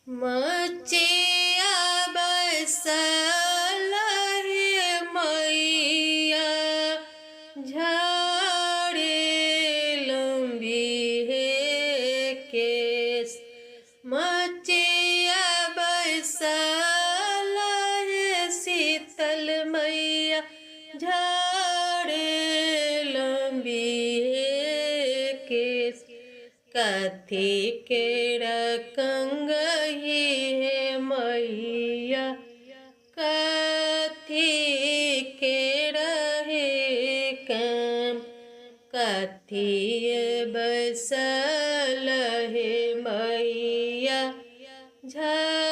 मचिया बसल हे मैया झाड़े लंबी है केस। मचिया बसल है शीतल मैया झाड़े लंबी है केस। कथी केरा कंगही है मैया कथी केरा है काम। कथी बसल है मैया झा